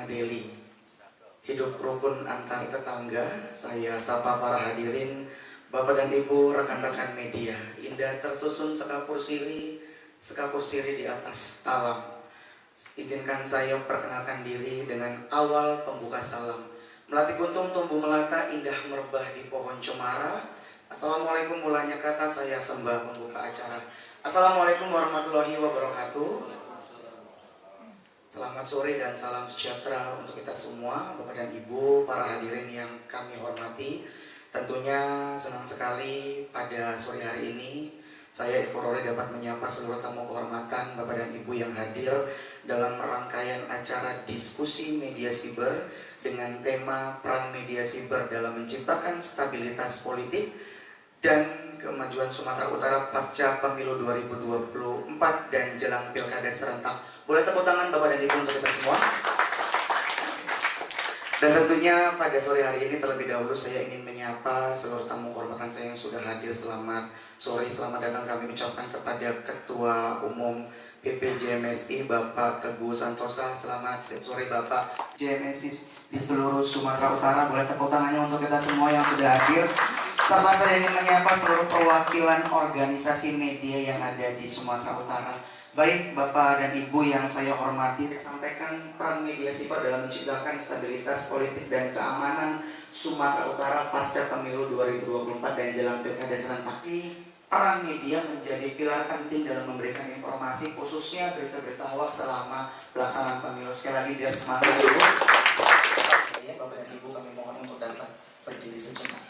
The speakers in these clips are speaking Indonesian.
mengadeli hidup rukun antar tetangga. Saya sapa para hadirin, Bapak dan Ibu, rekan-rekan media. Indah tersusun sekapur siri di atas talam. Izinkan saya perkenalkan diri dengan awal pembuka salam. Melati kuntum tumbuh melata, indah merebah di pohon cemara. Assalamualaikum mulanya kata, saya sembah pembuka acara. Assalamualaikum warahmatullahi wabarakatuh. Selamat sore dan salam sejahtera untuk kita semua, Bapak dan Ibu, para hadirin yang kami hormati. Tentunya senang sekali pada sore hari ini saya Eko Rori dapat menyapa seluruh tamu kehormatan Bapak dan Ibu yang hadir dalam rangkaian acara diskusi media siber dengan tema peran media siber dalam menciptakan stabilitas politik dan kemajuan Sumatera Utara pasca pemilu 2024 dan jelang pilkada serentak. Boleh tepuk tangan Bapak dan Ibu untuk kita semua. Dan tentunya pada sore hari ini terlebih dahulu saya ingin menyapa seluruh tamu kehormatan saya yang sudah hadir. Selamat sore, selamat datang kami ucapkan kepada Ketua Umum PPJMSI Bapak Teguh Santosa. Selamat sore Bapak. JMSI di seluruh Sumatera Utara, boleh tepuk tangannya untuk kita semua yang sudah hadir. Serta saya ingin menyapa seluruh perwakilan organisasi media yang ada di Sumatera Utara. Baik Bapak dan Ibu yang saya hormati, saya sampaikan peran media siber dalam menciptakan stabilitas politik dan keamanan Sumatera Utara pasca pemilu 2024 dan jelang pilkada serentak. Peran media menjadi pilar penting dalam memberikan informasi, khususnya berita-berita hoax selama pelaksanaan pemilu. Sekali lagi biar semangat dulu. Ya, Bapak dan Ibu, kami mohon untuk dapat berdiri sejenak.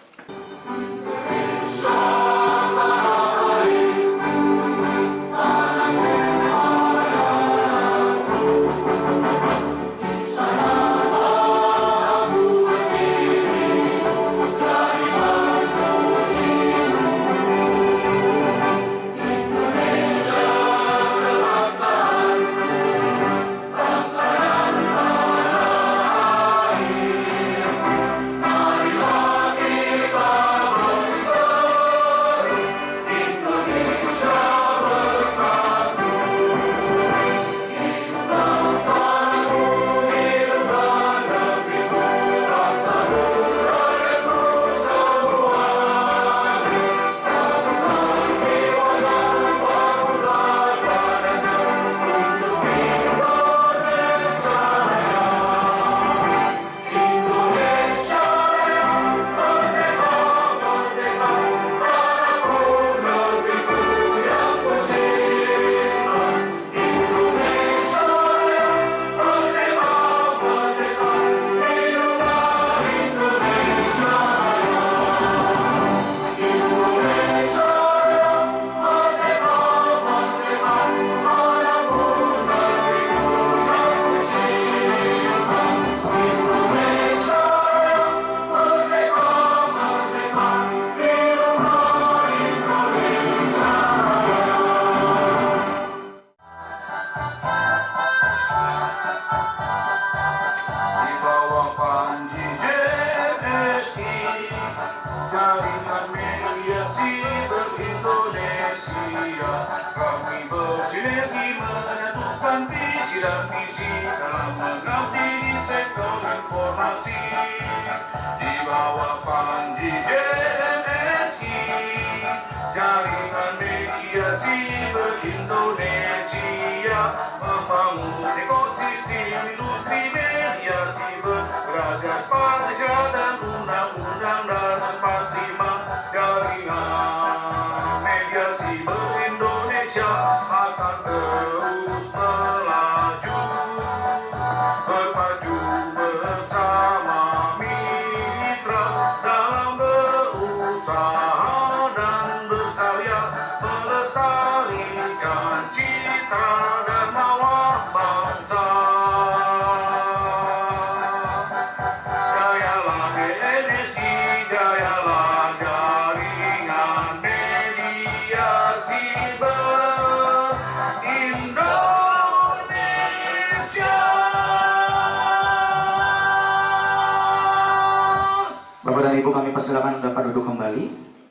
Silakan dapat duduk kembali.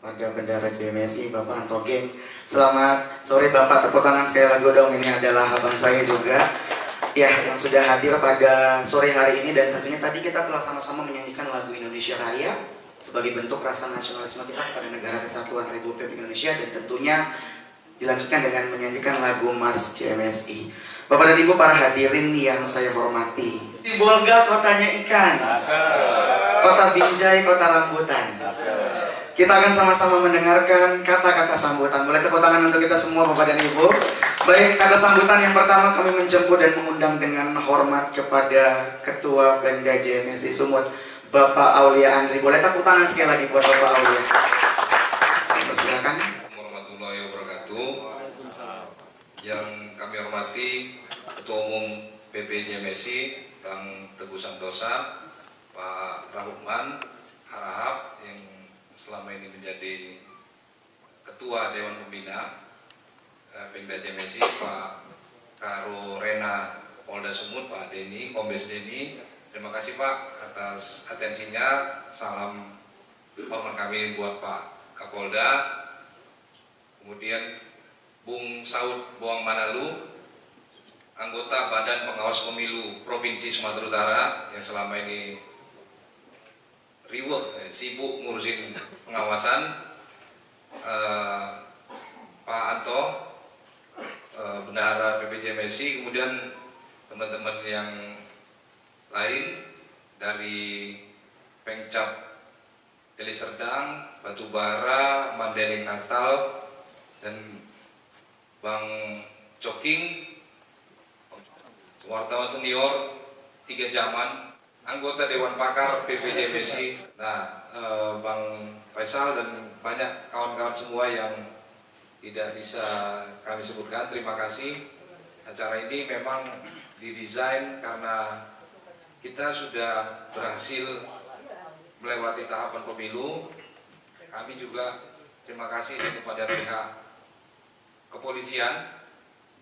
Pada Bendara JMSI Bapak Antogeng. Selamat sore Bapak, tepuk tangan sekali lagi dong. Ini adalah abang saya juga. ya yang sudah hadir pada sore hari ini, dan tentunya tadi kita telah sama-sama menyanyikan lagu Indonesia Raya sebagai bentuk rasa nasionalisme kita kepada negara kesatuan Republik Indonesia, dan tentunya dilanjutkan dengan menyanyikan lagu Mars JMSI. Bapak dan Ibu para hadirin yang saya hormati, Sibolga kotanya ikan, kota Binjai kota rambutan. Kita akan sama-sama mendengarkan kata-kata sambutan. Boleh tepuk tangan untuk kita semua Bapak dan Ibu. Baik, kata sambutan yang pertama kami menjemput dan mengundang dengan hormat kepada Ketua Pemda JMSI Sumut, Bapak Aulia Andri. Boleh tepuk tangan sekali lagi buat Bapak Aulia. Persilakan. Warahmatullahi wabarakatuh. Yang kami hormati Ketua Umum PP JMSI Bang Teguh Santosa, Pak Rahman Harahap yang selama ini menjadi Ketua Dewan Pembina Pemda JMSI, Pak Karo Rena Polda Sumut, Pak Denny, Kombes Denny. Terima kasih Pak atas atensinya. Salam hormat kami buat Pak Kapolda. Kemudian Bung Saud Boang Manalu, anggota Badan Pengawas Pemilu Provinsi Sumatera Utara yang selama ini sibuk ngurusin pengawasan. Pak Anto, Bendahara PPJMSI, kemudian teman-teman yang lain dari Pengcap Deli Serdang, Batubara, Mandailing Natal, dan Bang Coking, wartawan senior 3 zaman, anggota Dewan Pakar PPJMSI, Bang Faisal, dan banyak kawan-kawan semua yang tidak bisa kami sebutkan. Terima kasih. Acara ini memang didesain karena kita sudah berhasil melewati tahapan pemilu. Kami juga terima kasih kepada pihak kepolisian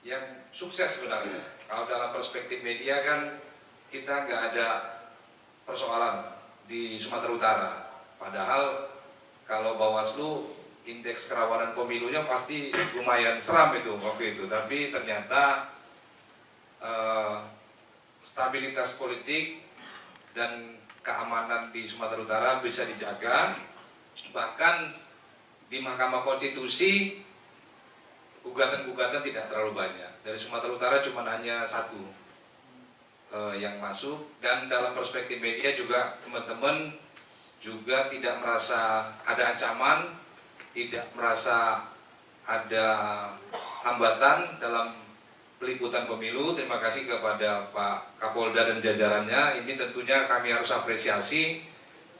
yang sukses sebenarnya. Kalau dalam perspektif media kan kita nggak ada persoalan di Sumatera Utara. Padahal kalau Bawaslu indeks kerawanan pemilunya pasti lumayan seram itu waktu itu. Tapi ternyata stabilitas politik dan keamanan di Sumatera Utara bisa dijaga. Bahkan di Mahkamah Konstitusi gugatan-gugatan tidak terlalu banyak. Dari Sumatera Utara cuma hanya 1 yang masuk. Dan dalam perspektif media juga teman-teman juga tidak merasa ada ancaman, tidak merasa ada hambatan dalam peliputan pemilu. Terima kasih kepada Pak Kapolda dan jajarannya. Ini tentunya kami harus apresiasi,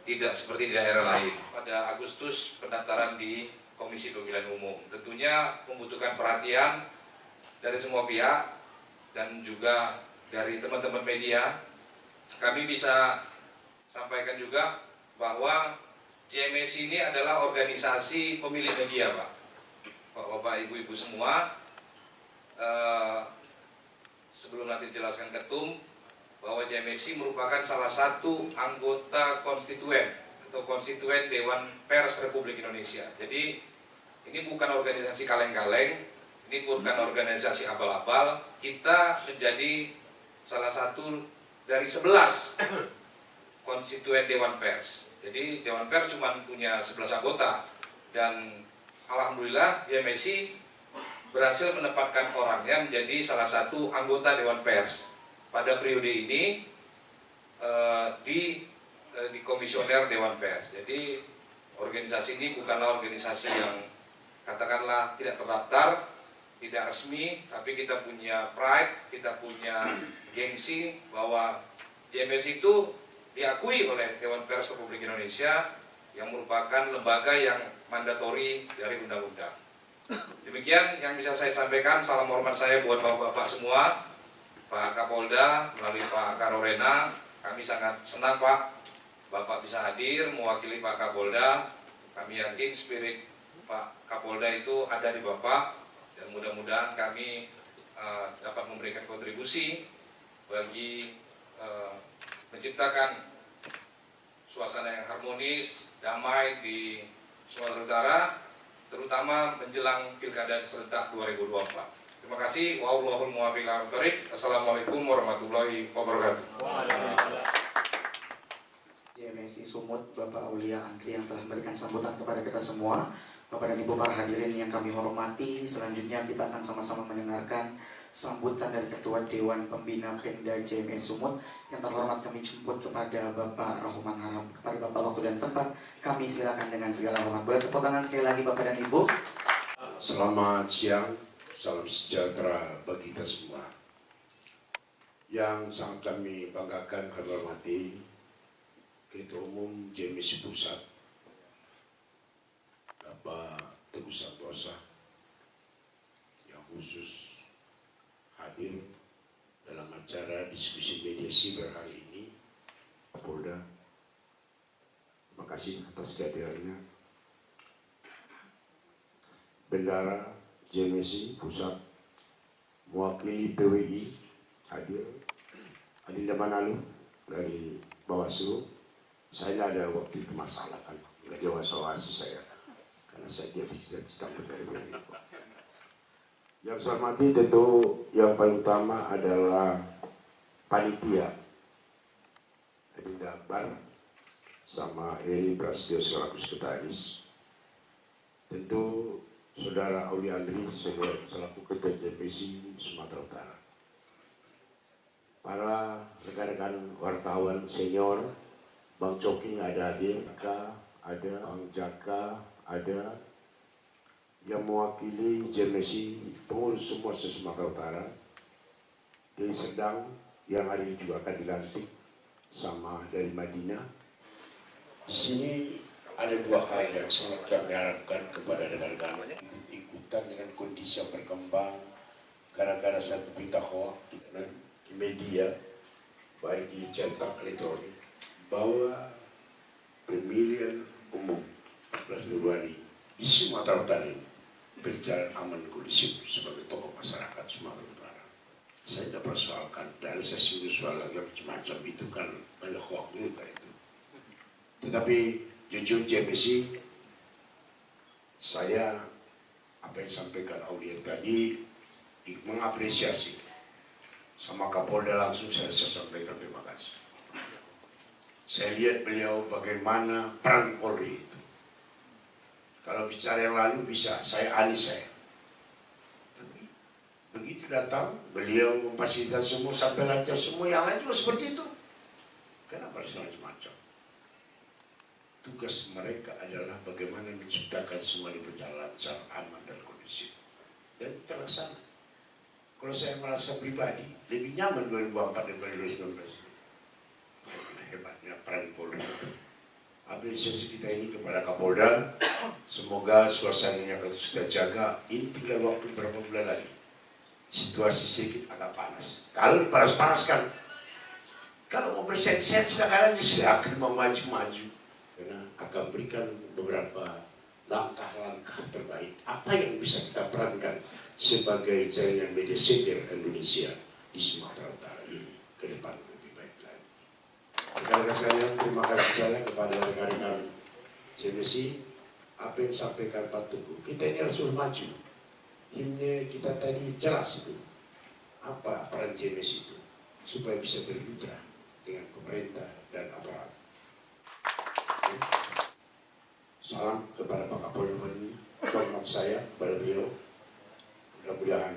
tidak seperti di daerah lain. Pada Agustus pendaftaran di Komisi Pemilihan Umum tentunya membutuhkan perhatian dari semua pihak dan juga dari teman-teman media. Kami bisa sampaikan juga bahwa JMSI ini adalah organisasi pemilik media, Pak. Bapak, Ibu-Ibu semua. Sebelum nanti dijelaskan ketum, bahwa JMSI merupakan salah satu anggota konstituen atau konstituen Dewan Pers Republik Indonesia. Jadi ini bukan organisasi kaleng-kaleng, ini bukan organisasi abal-abal. Kita menjadi salah satu dari 11 konstituen Dewan Pers. Jadi Dewan Pers cuma punya 11 anggota, dan alhamdulillah JMSI berhasil menempatkan orangnya menjadi salah satu anggota Dewan Pers pada periode ini di komisioner Dewan Pers. Jadi organisasi ini bukanlah organisasi yang katakanlah tidak terdaftar, tidak resmi, tapi kita punya pride, kita punya gengsi bahwa JMSI itu diakui oleh Dewan Pers Republik Indonesia yang merupakan lembaga yang mandatori dari undang-undang. Demikian yang bisa saya sampaikan. Salam hormat saya buat bapak-bapak semua, Pak Kapolda melalui Pak Karorena. Kami sangat senang Pak, Bapak bisa hadir mewakili Pak Kapolda. Kami yakin spirit Pak Kapolda itu ada di Bapak, dan mudah-mudahan kami dapat memberikan kontribusi bagi menciptakan suasana yang harmonis, damai di Sumatera Utara, terutama menjelang Pilkada serentak 2024. Terima kasih. Wallahul muwaffiq ila aqwamit thoriq. Assalamualaikum warahmatullahi wabarakatuh. JMSI Sumut, Bapak Aulia Andri yang telah memberikan sambutan kepada kita semua. Bapak dan Ibu para hadirin yang kami hormati, selanjutnya kita akan sama-sama mendengarkan sambutan dari Ketua Dewan Pembina Pemda JMSI Sumut. Yang terhormat kami jemput kepada Bapak Rahman Harahap. Kepada Bapak waktu dan tempat, kami silakan dengan segala hormat. Boleh tepuk tangan sekali lagi Bapak dan Ibu. Selamat siang, salam sejahtera bagi kita semua. Yang sangat kami banggakan, kami hormati Ketua Umum JMSI Pusat, Bapak Teguh Santosa, yang khusus hadir dalam acara diskusi media siber hari ini. Kapolda, terima kasih atas kehadirannya. Bendara JMSI Pusat, mewakili PWI hadir, Adinda Manalu dari Bawaslu. Saya ada waktu itu masalah kan, nggak jawab-jawab saya, karena saya tidak bisa ditampil dari PWI. Yang saya hormati tentu yang paling utama adalah panitia, Adinda Akbar sama Eri Prasetyo selaku sekretaris. Tentu Saudara Aulia Andri selaku Ketua JMSI Sumatera Utara. Para rekan-rekan wartawan senior, Bang Coki ada hadir, ada Bang Jaka, ada yang mewakili JMSI pengurus semua Sumatera Utara. Dari Sedang yang hari ini juga akan dilantik sama dari Madinah. Di sini ada dua hal yang sangat kami harapkan kepada rekan-rekan, ikut-ikutan dengan kondisi yang berkembang gara-gara satu berita hoax di media, baik di cetak elektronik, bahwa pemilihan umum 14 Februari di Sumatera Utara ini berjalan aman kondusif sebagai tokoh masyarakat Sumatera Utara. Saya tidak persoalkan, dan saya singgung soal yang macam-macam itu kan banyak hoax juga itu. Tetapi jujur JMSI, saya apa yang disampaikan Aulia tadi mengapresiasi, sama Kapolda langsung saya sampaikan terima kasih. Saya lihat beliau bagaimana peran Polri itu. Kalau bicara yang lalu bisa, saya anis saya. Tapi begitu datang, beliau memfasilitasi semua sampai lancar semua, yang lain juga seperti itu. Kenapa harus macam-macam? Tugas mereka adalah bagaimana menciptakan semuanya berjalan lancar, aman dan kondusif. Dan terlaksana. Kalau saya merasa pribadi, lebih nyaman 2004 daripada 2019. Hebatnya peran Polri. Apresiasi kita ini kepada Kapolda. Semoga suasananya kita jaga. Ini tinggal waktu beberapa bulan lagi. Situasi sedikit agak panas. Kalau dipanas-panaskan, kalau mau bersehat-sehat silakan aja, saya akan mau maju-maju. Karena akan berikan beberapa langkah-langkah terbaik. Apa yang bisa kita perankan sebagai jaringan media siber Indonesia di Sumatera Utara ini ke depan lebih baik lagi. Rekan-rekan saya, terima kasih saya kepada rekan-rekan JMSI. Apa yang disampaikan Pak Teguh, kita ini harus maju. Himne kita tadi jelas itu. Apa peran JMSI itu supaya bisa bermitra dengan pemerintah dan aparat. Salam kepada Pak Kapolda ini, hormat saya kepada beliau. Mudah-mudahan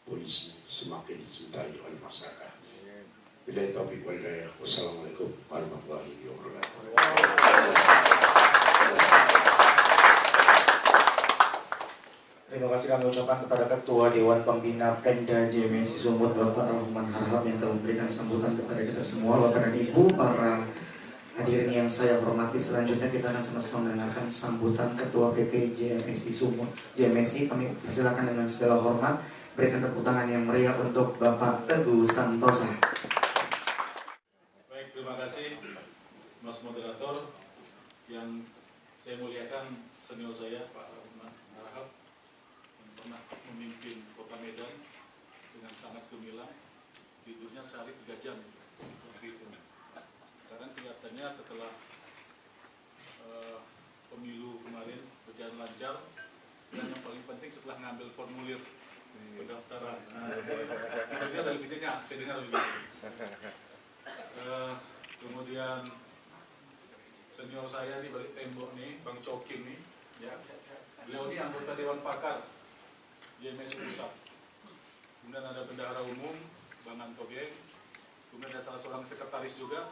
polisi semakin dicintai oleh masyarakat. Billahi taufiq wal hidayah. Wassalamualaikum warahmatullahi wabarakatuh. Terima kasih kami ucapkan kepada Ketua Dewan Pembina Pemda JMSI Sumut, Bapak Rahman Harahap yang telah memberikan sambutan kepada kita semua. Bapak dan Ibu, para hadirin yang saya hormati, selanjutnya kita akan sama-sama mendengarkan sambutan Ketua PP JMSI Sumut. JMSI, kami persilakan dengan segala hormat berikan tepuk tangan yang meriah untuk Bapak Teguh Santosa. Baik, terima kasih Mas Moderator. Yang saya muliakan senior saya Pak Rahman Harahap yang pernah memimpin Kota Medan dengan sangat gemilang, tidurnya sehari 3 jam. Sekarang kelihatannya setelah pemilu kemarin berjalan lancar, dan yang paling penting setelah ngambil formulir pendaftaran. Dia ada lebih banyak, saya dengar lebih banyak. Kemudian senior saya di balik tembok nih, Bang Cokim nih, ya. Beliau ini anggota Dewan Pakar JMS Pusat. Kemudian ada bendahara umum, Bang Anto Geng. Kemudian ada salah seorang sekretaris juga,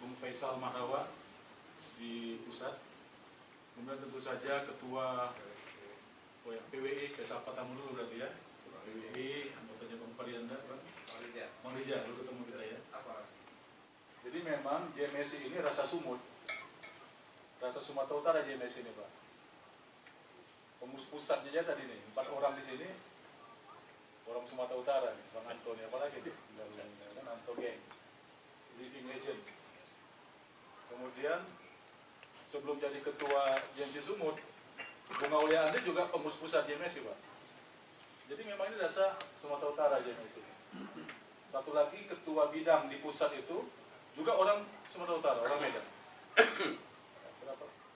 Bung Faisal Mahrawa di pusat. Kemudian tentu saja ketua PWI, saya sapa tamu dulu berarti ya. PWI, anggotanya Bang Farianda, Bang Rija, baru ketemu kita ya. Jadi memang JMSI ini rasa sumut, rasa Sumatera Utara JMSI ini Pak. Pengurus pusatnya aja tadi nih, 4 orang di sini, orang Sumatera Utara nih, Bang Anto nih, apalagi nih, kan Anto Geng, living legend. Kemudian sebelum jadi ketua JMSI Sumut, Bung Aulia Andri juga pengurus pusat JMSI Pak. Jadi memang ini rasa Sumatera Utara JMSI. Satu lagi ketua bidang di pusat itu juga orang Sumatera Utara, orang Medan.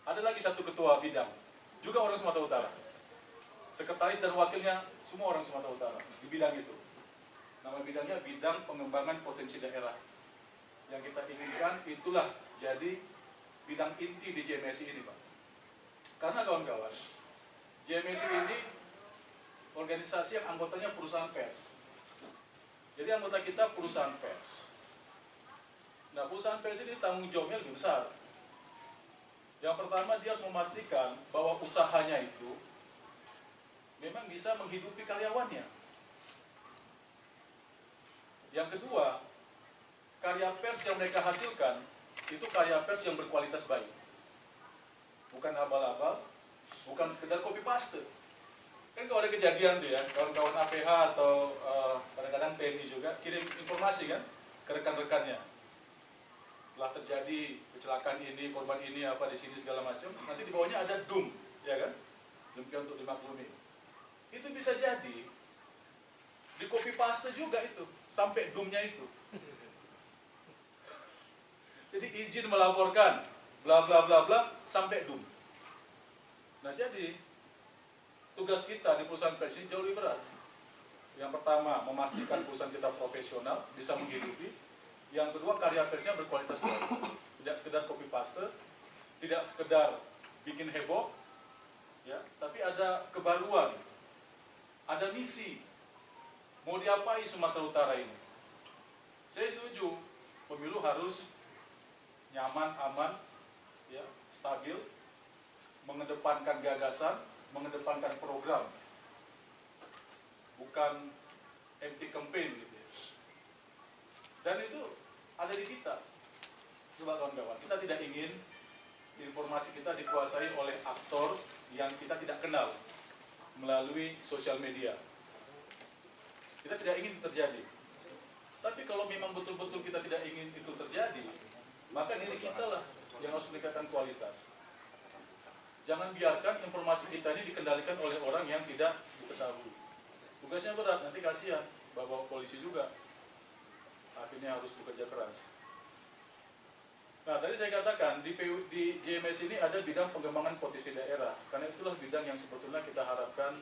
Ada lagi satu ketua bidang, juga orang Sumatera Utara. Sekretaris dan wakilnya semua orang Sumatera Utara di bidang itu. Nama bidangnya bidang pengembangan potensi daerah. Yang kita inginkan itulah jadi bidang inti di JMSI ini Pak. Karena kawan-kawan, JMSI ini organisasi yang anggotanya perusahaan pers. Jadi anggota kita perusahaan pers. Nah, perusahaan pers ini tanggung jawabnya lebih besar. Yang pertama, dia harus memastikan bahwa usahanya itu memang bisa menghidupi karyawannya. Yang kedua, karya pers yang mereka hasilkan itu karya pers yang berkualitas baik. Bukan abal-abal, bukan sekedar copy paste. Kan kalau ada kejadian tuh ya, kawan-kawan APH atau kadang-kadang TNI juga kirim informasi kan ke rekan-rekannya. Telah terjadi kecelakaan ini, korban ini, apa di sini segala macam. Nanti di bawahnya ada DUM, ya kan? Demikian untuk dimaklumi. Itu bisa jadi di copy paste juga itu, sampai DUM-nya itu. Jadi izin melaporkan, bla bla bla bla, sampai DUM. Nah jadi tugas kita di perusahaan pers ini jauh lebih berat. Yang pertama, memastikan perusahaan kita profesional, bisa menghidupi. Yang kedua, karya persnya berkualitas baik. Tidak sekedar copy paste, tidak sekedar bikin heboh, ya, tapi ada kebaruan, ada misi. Mau diapai Sumatera Utara ini? Saya setuju, pemilu harus nyaman, aman, ya, stabil, mengedepankan gagasan, mengedepankan program, bukan empty campaign gitu ya. Dan itu ada di kita. Coba kawan-kawan, kita tidak ingin informasi kita dikuasai oleh aktor yang kita tidak kenal melalui sosial media. Kita tidak ingin itu terjadi. Tapi kalau memang betul-betul kita tidak ingin itu terjadi, maka diri kita lah yang harus meningkatkan kualitas. Jangan biarkan informasi kita ini dikendalikan oleh orang yang tidak diketahui. Tugasnya berat, nanti kasihan bawa polisi juga. Akhirnya harus bekerja keras. Nah, tadi saya katakan di JMS ini ada bidang pengembangan potensi daerah. Karena itulah bidang yang sebetulnya kita harapkan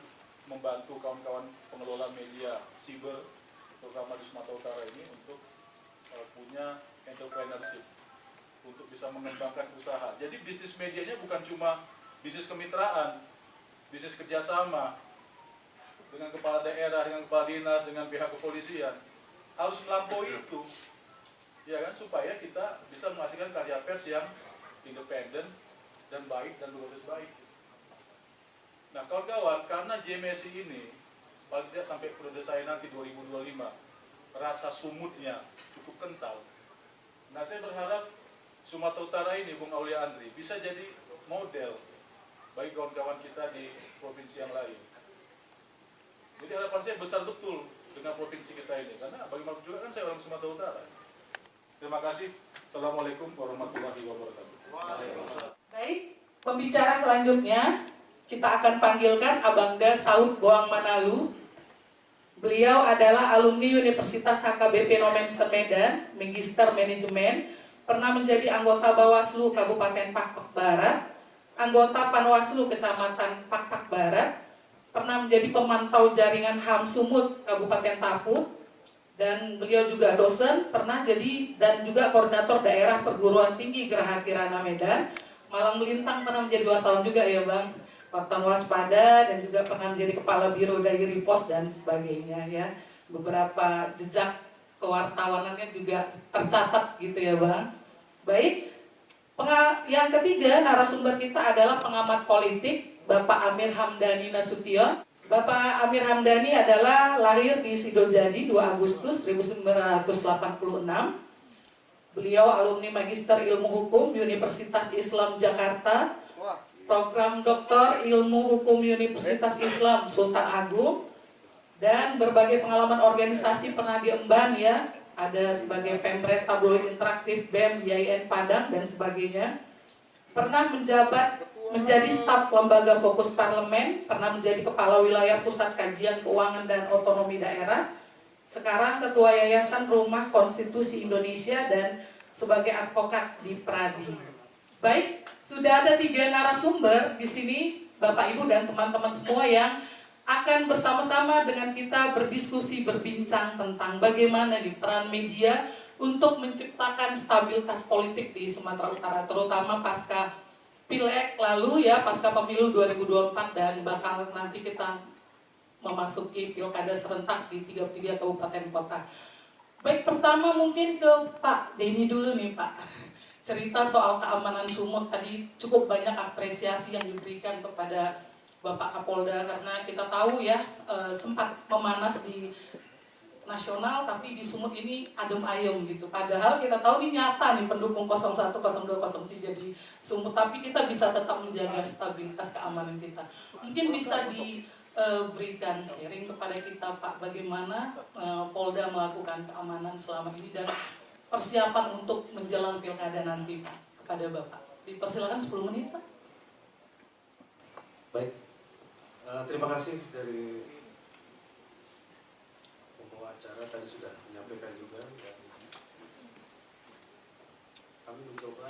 membantu kawan-kawan pengelola media siber, terutama di Sumatera Utara ini, untuk punya entrepreneurship, untuk bisa mengembangkan usaha. Jadi bisnis medianya bukan cuma bisnis kemitraan, bisnis kerjasama dengan kepala daerah, dengan kepala dinas, dengan pihak kepolisian. Harus melampaui itu, ya kan, supaya kita bisa menghasilkan karya pers yang independen dan baik dan berkualitas baik. Nah, kawan-kawan, karena JMSI ini paling tidak sampai periode saya nanti 2025, rasa sumutnya cukup kental. Nah, saya berharap Sumatera Utara ini, Bung Aulia Andri, bisa jadi model bagi kawan-kawan kita di provinsi yang lain. Jadi harapan saya besar betul dengan provinsi kita ini, karena bagaimanapun juga kan saya orang Sumatera Utara. Terima kasih. Assalamualaikum warahmatullahi wabarakatuh. Baik, pembicara selanjutnya kita akan panggilkan Abangda Saud Boang Manalu. Beliau adalah alumni Universitas HKBP Nomensen Medan, Magister Manajemen, pernah menjadi anggota Bawaslu Kabupaten Pakpak Barat, anggota Panwaslu Kecamatan Pakpak Barat, pernah menjadi pemantau jaringan HAM Sumut Kabupaten Taput, dan beliau juga dosen, pernah jadi dan juga koordinator daerah perguruan tinggi Geraha Kirana Medan. Malang Melintang pernah menjadi wartawan juga ya Bang, wartawan waspada, dan juga pernah menjadi kepala biro Daily Post dan sebagainya ya. Beberapa jejak kewartawanannya juga tercatat gitu ya Bang. Baik, yang ketiga narasumber kita adalah pengamat politik Bapak Amir Hamdani Nasution. Bapak Amir Hamdani adalah lahir di Sidojadi 2 Agustus 1986. Beliau alumni Magister Ilmu Hukum Universitas Islam Jakarta, program Doktor Ilmu Hukum Universitas Islam Sultan Agung, dan berbagai pengalaman organisasi pernah diemban ya. Ada sebagai Pemret Tabloid Interaktif BEM IAIN Padang dan sebagainya. Pernah menjadi staf lembaga fokus parlemen, pernah menjadi kepala wilayah pusat kajian keuangan dan otonomi daerah, sekarang ketua Yayasan Rumah Konstitusi Indonesia dan sebagai advokat di Pradi. Baik, sudah ada 3 narasumber di sini, Bapak Ibu dan teman-teman semua yang akan bersama-sama dengan kita berdiskusi, berbincang tentang bagaimana nih peran media untuk menciptakan stabilitas politik di Sumatera Utara, terutama pasca Pileg lalu ya, pasca pemilu 2024, dan bakal nanti kita memasuki pilkada serentak di 33 kabupaten kota. Baik, pertama mungkin ke Pak Denny dulu nih Pak. Cerita soal keamanan Sumut tadi cukup banyak apresiasi yang diberikan kepada Bapak Kapolda, karena kita tahu ya sempat memanas di nasional, tapi di Sumut ini adem ayem gitu. Padahal kita tahu ini nyata nih pendukung 01, 02, 03 di Sumut, tapi kita bisa tetap menjaga stabilitas keamanan kita. Mungkin bisa diberikan sharing kepada kita Pak, bagaimana Polda melakukan keamanan selama ini dan persiapan untuk menjelang pilkada nanti Pak, kepada Bapak. Dipersilakan 10 menit Pak. Baik, terima kasih dari acara tadi sudah menyampaikan juga, dan kami mencoba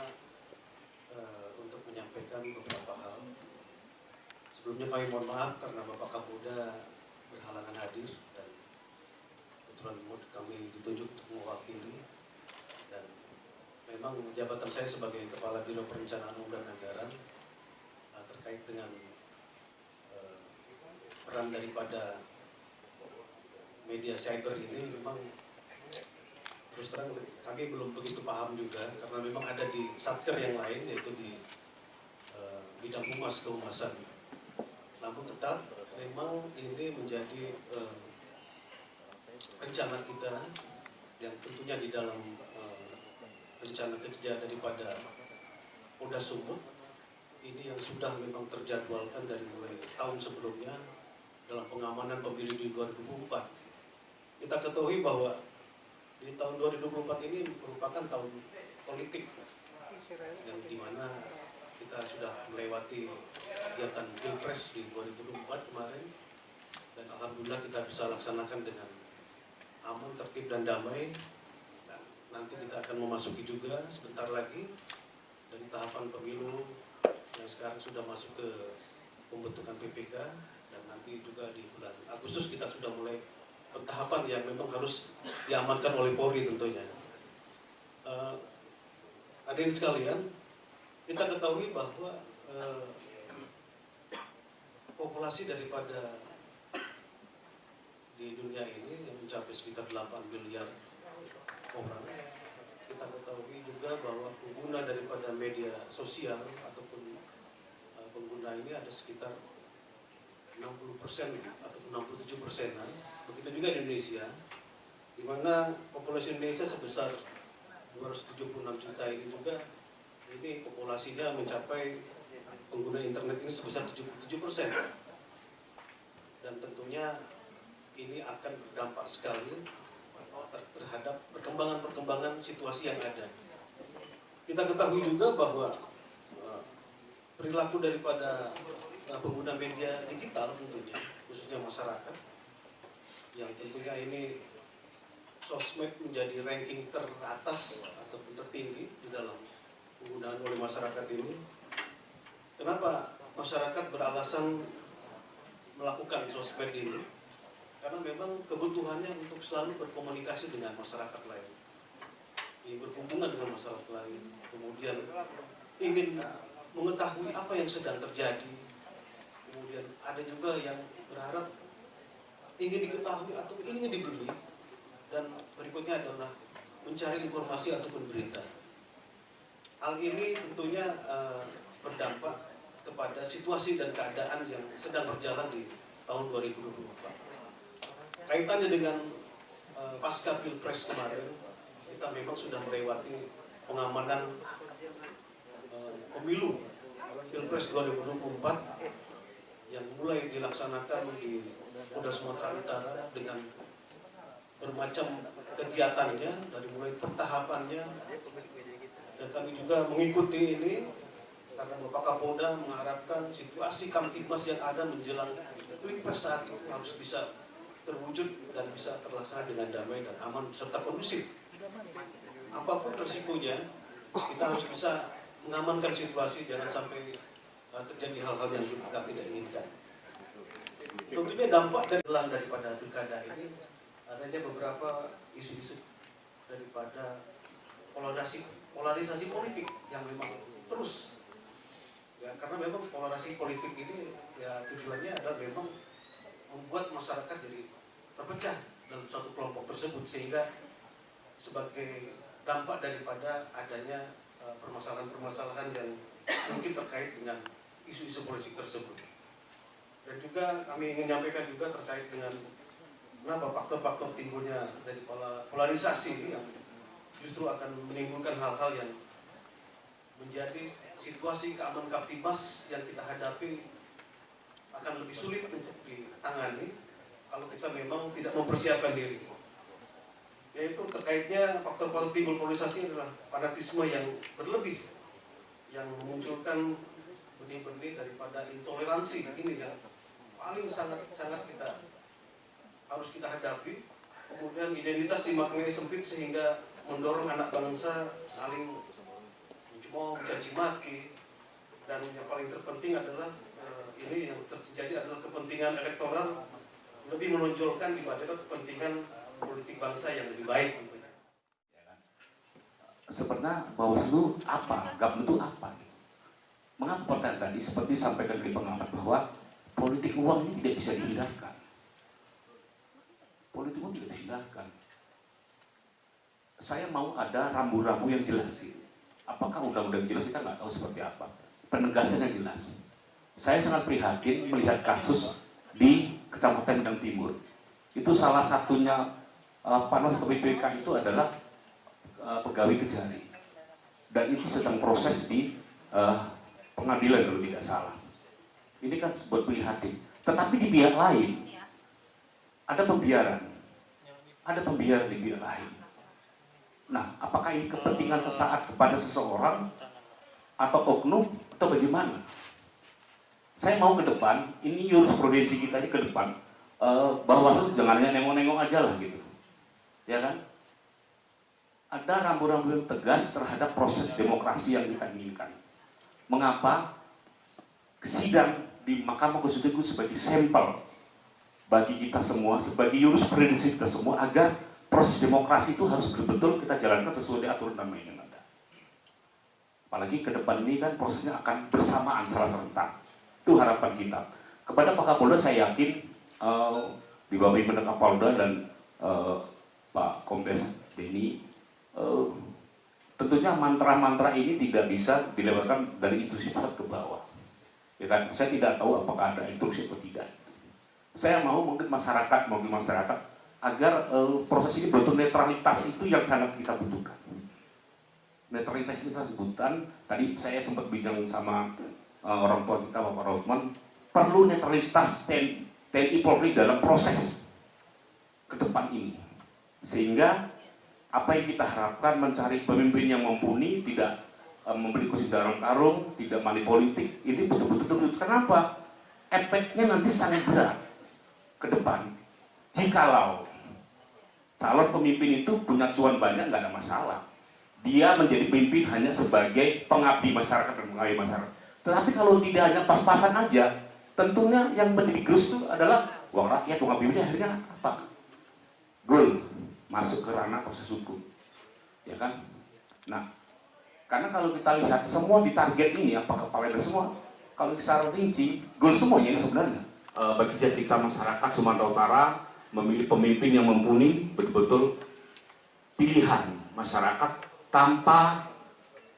untuk menyampaikan beberapa hal. Sebelumnya kami mohon maaf karena Bapak Kapolda berhalangan hadir, dan kebetulan kami ditunjuk untuk mewakili, dan memang jabatan saya sebagai Kepala Biro Perencanaan Umum dan Anggaran terkait dengan peran daripada media cyber ini memang terus terang kami belum begitu paham juga, karena memang ada di satker yang lain, yaitu di bidang humas kehumasan. Namun tetap memang ini menjadi rencana kita yang tentunya di dalam rencana kerja daripada Polda Sumut ini yang sudah memang terjadwalkan dari mulai tahun sebelumnya dalam pengamanan pemilu di 2024. Kita ketahui bahwa di tahun 2024 ini merupakan tahun politik, yang dimana kita sudah melewati kegiatan Pilpres di 2024 kemarin, dan alhamdulillah kita bisa laksanakan dengan aman, tertib, dan damai. Dan nanti kita akan memasuki juga sebentar lagi dari tahapan pemilu yang sekarang sudah masuk ke pembentukan PPK, dan nanti juga di bulan Agustus kita sudah mulai tahapan yang memang harus diamankan oleh Polri tentunya. Hadirin sekalian, kita ketahui bahwa populasi daripada di dunia ini yang mencapai sekitar 8 miliar orang. Kita ketahui juga bahwa pengguna daripada media sosial ataupun pengguna ini ada sekitar 60% atau 67%-an. Begitu juga di Indonesia, di mana populasi Indonesia sebesar 276 juta ini juga, ini populasinya mencapai pengguna internet ini sebesar 77%. Dan tentunya ini akan berdampak sekali terhadap perkembangan-perkembangan situasi yang ada. Kita ketahui juga bahwa perilaku daripada pengguna media digital tentunya, khususnya masyarakat, yang tentunya ini sosmed menjadi ranking teratas ataupun tertinggi di dalam penggunaan oleh masyarakat ini. Kenapa masyarakat beralasan melakukan sosmed ini karena memang kebutuhannya untuk selalu berkomunikasi dengan masyarakat lain, berhubungan dengan masyarakat lain, kemudian ingin mengetahui apa yang sedang terjadi, kemudian ada juga yang berharap ingin diketahui atau ingin dibeli, dan berikutnya adalah mencari informasi ataupun berita. Hal ini tentunya berdampak kepada situasi dan keadaan yang sedang berjalan di tahun 2024. Kaitannya dengan pasca Pilpres kemarin, kita memang sudah melewati pengamanan pemilu Pilpres 2024 yang mulai dilaksanakan di Polda Sumatera Utara dengan bermacam kegiatannya, dari mulai pertahapannya, dan kami juga mengikuti ini karena Bapak Kapolda mengharapkan situasi Kamtibmas yang ada menjelang Pilpres saat itu harus bisa terwujud dan bisa terlaksana dengan damai dan aman serta kondusif. Apapun resikonya, kita harus bisa mengamankan situasi, jangan sampai terjadi hal-hal yang kita tidak inginkan. Tentunya dampak daripada pilkada ini adanya beberapa isu-isu daripada polarisasi politik yang memang terus, ya, karena memang polarisasi politik ini ya tujuannya adalah memang membuat masyarakat jadi terpecah dalam suatu kelompok tersebut, sehingga sebagai dampak daripada adanya permasalahan-permasalahan yang mungkin terkait dengan isu-isu politik tersebut. Dan juga kami ingin menyampaikan juga terkait dengan kenapa faktor-faktor timbulnya dari polarisasi ini yang justru akan menimbulkan hal-hal yang menjadi situasi keamanan Kamtibmas yang kita hadapi akan lebih sulit untuk ditangani kalau kita memang tidak mempersiapkan diri. Yaitu terkaitnya faktor timbul polarisasi adalah fanatisme yang berlebih, yang memunculkan benih-benih daripada intoleransi ini yang paling sangat kita harus kita hadapi. Kemudian identitas dimaknai sempit sehingga mendorong anak bangsa saling mencemooh, mencaci maki, dan yang paling terpenting adalah ini yang terjadi adalah kepentingan elektoral lebih menonjolkan daripada kepentingan politik bangsa yang lebih baik. Sebenarnya Bawaslu apa, GAP itu apa? Mengapa tadi seperti sampaikan di pengamat bahwa politik uang ini tidak bisa dihindarkan. Politik uang tidak bisa dihindarkan. Saya mau ada rambu-rambu yang jelas. Apakah undang-undang jelas, kita nggak tahu seperti apa. Penegasan yang jelas. Saya sangat prihatin melihat kasus di Kecamatan Medan Timur. Itu salah satunya panas KPPK itu adalah pegawai Kejari. Dan itu sedang proses di pengadilan kalau tidak salah. Ini kan sebuah prihatin. Tetapi di pihak lain ada pembiaran. Ada pembiaran di pihak lain. Nah, apakah ini kepentingan sesaat kepada seseorang atau oknum atau bagaimana? Saya mau ke depan, ini jurisprudensi kita ini ke depan, bahwa jangan hanya nengok-nengok aja lah gitu, ya kan? Ada rambu-rambu yang tegas terhadap proses demokrasi yang kita inginkan. Mengapa sidang di Mahkamah Konstitusi sebagai sampel bagi kita semua, sebagai jurisprudensi kita semua, agar proses demokrasi itu harus betul-betul kita jalankan sesuai dengan aturan dan main yang ada. Apalagi ke depan ini kan prosesnya akan bersamaan secara serentak. Itu harapan kita. Kepada Pak Kapolda saya yakin di bawah pimpinan Kapolda dan Pak Kombes Denny, tentunya mantra-mantra ini tidak bisa dilewatkan dari instruksi pusat ke bawah. Ya kan? Saya tidak tahu apakah ada instruksi atau tidak. Saya mau mungkin masyarakat agar proses ini betul netralitas itu yang sangat kita butuhkan. Netralitas itu kita sebutkan. Tadi saya sempat bincang sama orang tua kita, Bapak Rotman, perlu netralitas TNI Polri dalam proses ke depan ini, sehingga apa yang kita harapkan mencari pemimpin yang mumpuni, tidak membeli kursi dalam karung, tidak money politik, ini betul-betul. Kenapa? Efeknya nanti sangat berat ke depan. Jikalau calon pemimpin itu punya cuan banyak, nggak ada masalah. Dia menjadi pemimpin hanya sebagai pengabdi masyarakat dan pengabdi masyarakat. Tetapi kalau tidak hanya pas-pasan aja, tentunya yang menjadi gerus itu adalah uang rakyat, uang APBD. Akhirnya apa? Gol, masuk ke ranah proses hukum, ya kan? Nah, karena kalau kita lihat semua di target ini, apakah kepala daerah semua, kalau secara rinci, gol semuanya ini sebenarnya. Bagi kita masyarakat Sumatera Utara memilih pemimpin yang mumpuni, betul-betul pilihan masyarakat tanpa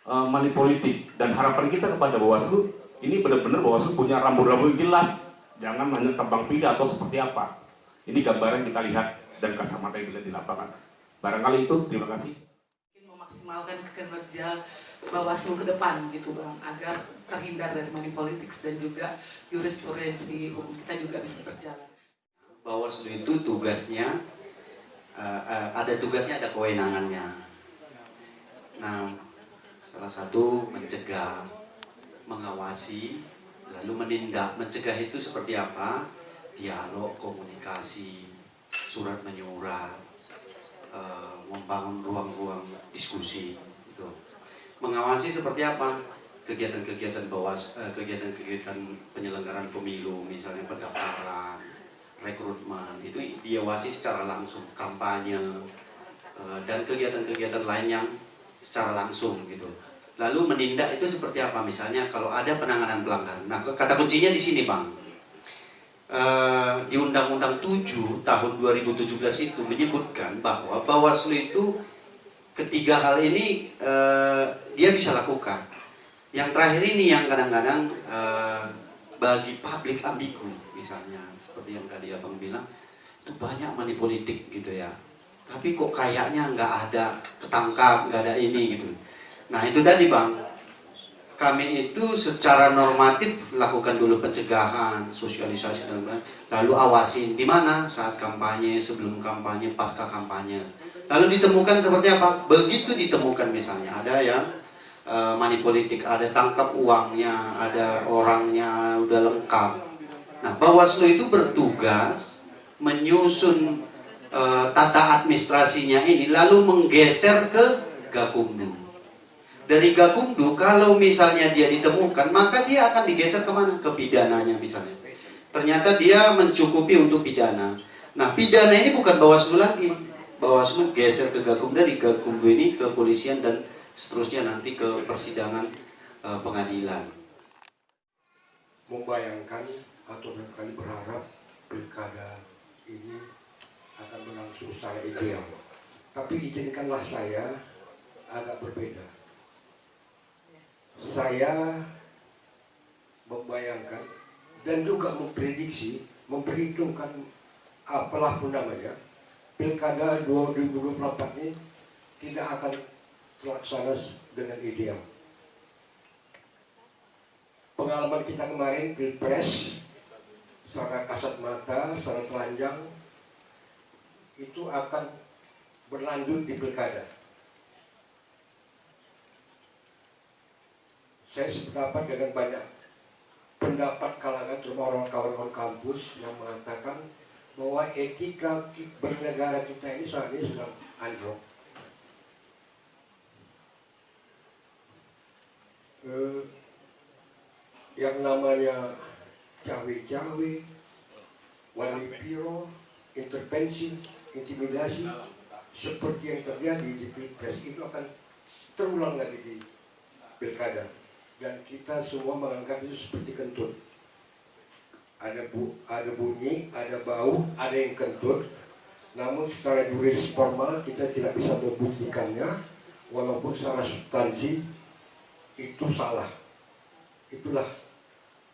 money politik. Dan harapan kita kepada Bawaslu, ini benar-benar Bawaslu punya rambu-rambu yang jelas, jangan hanya tebang pilih atau seperti apa. Ini gambaran kita lihat dan kacamata yang kita di lapangan. Barangkali itu, terima kasih. Memaksimalkan kinerja Bawaslu ke depan gitu Bang, agar terhindar dari money politics dan juga jurisprudensi hukum kita juga bisa berjalan. Bawaslu itu tugasnya ada tugasnya, ada kewenangannya. Nah, salah satu mencegah, mengawasi, lalu menindak. Mencegah itu seperti apa? Dialog, komunikasi, surat menyurat, membangun ruang-ruang diskusi. Gitu. Mengawasi seperti apa? Kegiatan-kegiatan kegiatan-kegiatan penyelenggaraan pemilu, misalnya pendaftaran, rekrutmen, itu diawasi secara langsung, kampanye, dan kegiatan-kegiatan lain yang secara langsung gitu. Lalu menindak itu seperti apa? Misalnya kalau ada penanganan pelanggaran. Nah, kata kuncinya di sini, Bang. Di Undang-Undang 7 tahun 2017 itu menyebutkan bahwa Bawaslu itu ketiga hal ini dia bisa lakukan. Yang terakhir ini yang kadang-kadang bagi publik ambigu, misalnya seperti yang tadi Abang bilang, itu banyak money politik gitu ya. Tapi kok kayaknya nggak ada ketangkap, nggak ada ini gitu. Nah itu tadi Bang, kami itu secara normatif lakukan dulu pencegahan, sosialisasi dan lalu awasin di mana saat kampanye, sebelum kampanye, pasca kampanye. Lalu ditemukan seperti apa? Begitu ditemukan misalnya ada yang money politik, ada tangkap uangnya, ada orangnya udah lengkap. Nah, Bawaslu itu bertugas menyusun tata administrasinya ini, lalu menggeser ke Gakumdu. Dari Gakumdu, kalau misalnya dia ditemukan, maka dia akan digeser kemana? Ke pidananya misalnya. Ternyata dia mencukupi untuk pidana. Nah, pidana ini bukan Bawaslu lagi. Bawaslu geser ke Gakumdu, dari Gakumdu ini ke polisian dan seterusnya nanti ke persidangan pengadilan. Membayangkan atau barangkali berharap pilkada ini akan berlangsung secara ideal. Tapi izinkanlah saya agak berbeda. Saya membayangkan dan juga memprediksi, memperhitungkan apalah pun namanya, pilkada 2024 ini tidak akan terlaksana dengan ideal. Pengalaman kita kemarin pilpres secara kasat mata, secara telanjang itu akan berlanjut di pilkada. Saya sependapat dengan banyak pendapat kalangan terutama orang kawan-kawan kampus yang mengatakan bahwa etika bernegara kita ini saat ini sedang anjlok. Yang namanya cawe-cawe, wali piro, intervensi, intimidasi seperti yang terjadi di pilpres itu akan terulang lagi di pilkada, dan kita semua menganggap itu seperti kentut. Ada bunyi, ada bau, ada yang kentut. Namun secara juris formal kita tidak bisa membuktikannya, walaupun secara substansi itu salah. Itulah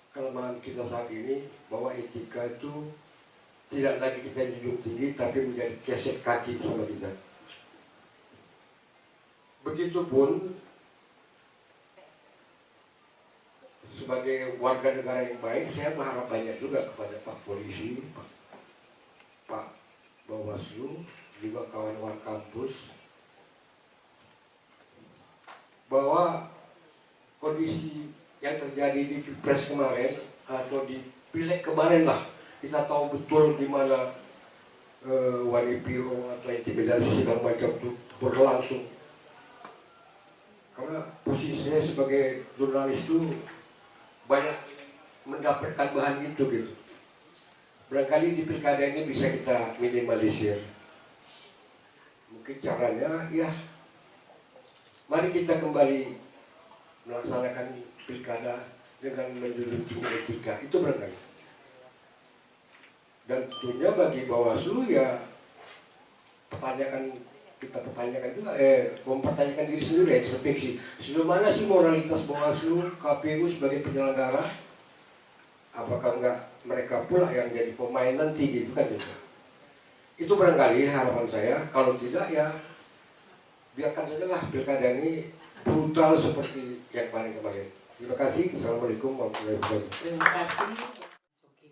kelemahan kita saat ini, bahwa etika itu tidak lagi kita junjung tinggi, tapi menjadi gesek kaki sama kita. Begitupun sebagai warga negara yang baik, saya berharap banyak juga kepada Pak Polisi, Pak Bawaslu, juga kawan-kawan kampus, bahwa kondisi yang terjadi di Pilpres kemarin atau di Pileg kemarin lah, kita tahu betul di mana wali piro atau intimidasi segala macam itu berlangsung. Karena posisi saya sebagai jurnalis itu banyak mendapatkan bahan itu gitu. Barangkali di pilkada ini bisa kita minimalisir. Mungkin caranya ya, mari kita kembali melaksanakan pilkada dengan menjunjung tinggi etika, itu barangkali. Dan tentunya bagi Bawaslu ya kita pertanyakan juga, mempertanyakan diri sendiri, introspeksi. Sejauh mana sih moralitas Bawaslu, KPU sebagai penyelenggara? Apakah enggak mereka pula yang jadi pemain nanti gitu kan gitu. Itu barangkali harapan saya. Kalau tidak ya biarkan sajalah pilkada ini brutal seperti yang kemarin-kemarin. Terima kasih. Assalamualaikum warahmatullahi wabarakatuh. Terima kasih. Oke.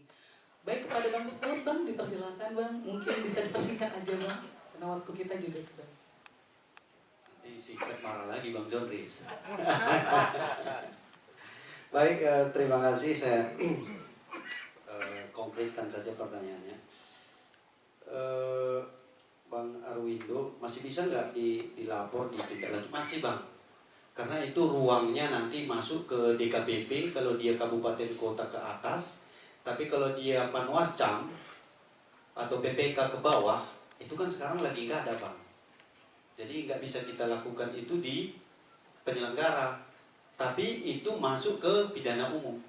Baik, kepada Bang Setahun, Bang, dipersilakan Bang. Mungkin bisa dipersingkat aja Bang, karena waktu kita juga sudah. Nanti singkat marah lagi Bang Jontris. Baik, terima kasih. Saya konkretkan saja pertanyaannya. Bang Arwindo, masih bisa nggak dilapor di tindak lanjut? Masih Bang. Karena itu ruangnya nanti masuk ke DKPP kalau dia kabupaten kota ke atas, tapi kalau dia Panwascam atau PPK ke bawah, itu kan sekarang lagi nggak ada Bang. Jadi nggak bisa kita lakukan itu di penyelenggara, tapi itu masuk ke pidana umum.